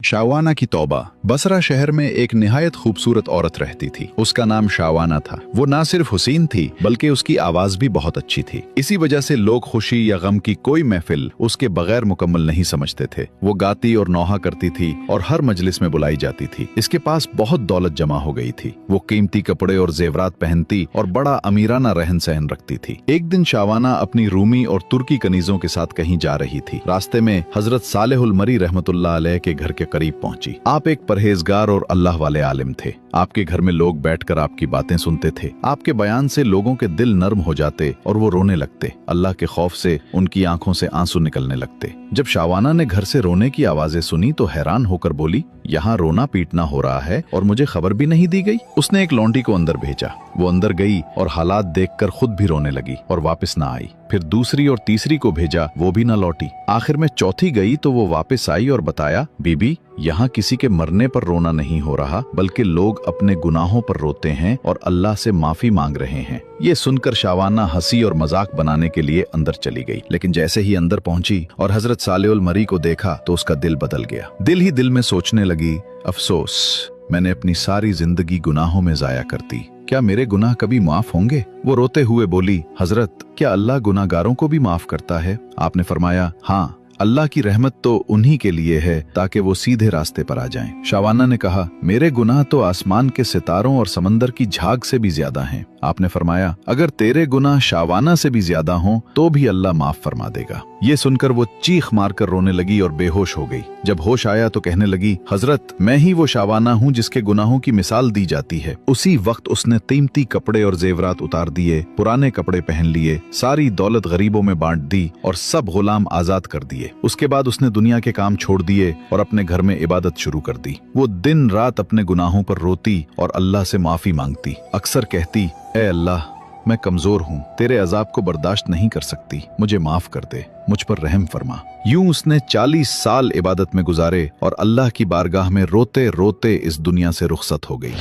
शावाना की तौबा। बसरा शहर में एक निहायत खूबसूरत औरत रहती थी। उसका नाम शावाना था। वो ना सिर्फ हुसीन थी बल्कि उसकी आवाज भी बहुत अच्छी थी। इसी वजह से लोग खुशी या गम की कोई महफिल उसके बगैर मुकम्मल नहीं समझते थे। वो गाती और नौहा करती थी और हर मजलिस में बुलाई जाती थी। इसके पास बहुत दौलत जमा हो गई थी। वो कीमती कपड़े और जेवरात पहनती और बड़ा अमीराना रहन सहन रखती थी। एक दिन शावाना अपनी रूमी और तुर्की कनीजों के साथ कहीं जा रही थी। रास्ते में हजरत सालेहुल मरी रहमतुल्लाह अलैह के घर के करीब पहुंची। आप एक परहेजगार और अल्लाह वाले आलिम थे। आपके घर में लोग बैठकर आपकी बातें सुनते थे। आपके बयान से लोगों के दिल नर्म हो जाते और वो रोने लगते। अल्लाह के खौफ से उनकी आंखों से आंसू निकलने लगते। जब शावाना ने घर से रोने की आवाजें सुनी तो हैरान होकर बोली, यहाँ रोना पीटना हो रहा है और मुझे खबर भी नहीं दी गई। उसने एक लौंडी को अंदर भेजा। वो अंदर गई और हालात देखकर खुद भी रोने लगी और वापस ना आई। फिर दूसरी और तीसरी को भेजा, वो भी ना लौटी। आखिर में चौथी गई तो वो वापस आई और बताया, बीबी यहाँ किसी के मरने पर रोना नहीं हो रहा बल्कि लोग अपने गुनाहों पर रोते हैं और अल्लाह से माफी मांग रहे हैं। ये सुनकर शावाना हंसी और मजाक बनाने के लिए अंदर चली गई। लेकिन जैसे ही अंदर पहुंची और हजरत सालेहुल मरी को देखा तो उसका दिल बदल गया। दिल ही दिल में सोचने लगी, अफसोस, मैंने अपनी सारी जिंदगी गुनाहों में जाया करती। क्या मेरे गुनाह कभी माफ होंगे? वो रोते हुए बोली, हजरत, क्या अल्लाह गुनाहगारों को भी माफ करता है? आपने फरमाया, हाँ, अल्लाह की रहमत तो उन्हीं के लिए है ताकि वो सीधे रास्ते पर आ जाएं। शावाना ने कहा, मेरे गुनाह तो आसमान के सितारों और समंदर की झाग से भी ज्यादा हैं। आपने फरमाया, अगर तेरे गुनाह शावाना से भी ज्यादा हों तो भी अल्लाह माफ फरमा देगा। ये सुनकर वो चीख मारकर रोने लगी और बेहोश हो गई। जब होश आया तो कहने लगी, हजरत, मैं ही वो शावाना हूँ जिसके गुनाहों की मिसाल दी जाती है। उसी वक्त उसने कीमती कपड़े और जेवरात उतार दिए, पुराने कपड़े पहन लिए, सारी दौलत गरीबों में बांट दी और सब गुलाम आजाद कर दिए। उसके बाद उसने दुनिया के काम छोड़ दिए और अपने घर में इबादत शुरू कर दी। वो दिन रात अपने गुनाहों पर रोती और अल्लाह से माफी मांगती। अक्सर कहती, ए अल्लाह, मैं कमजोर हूँ, तेरे अजाब को बर्दाश्त नहीं कर सकती, मुझे माफ कर दे, मुझ पर रहम फरमा। यूं उसने 40 साल इबादत में गुजारे और अल्लाह की बारगाह में रोते रोते इस दुनिया से रुखसत हो गई।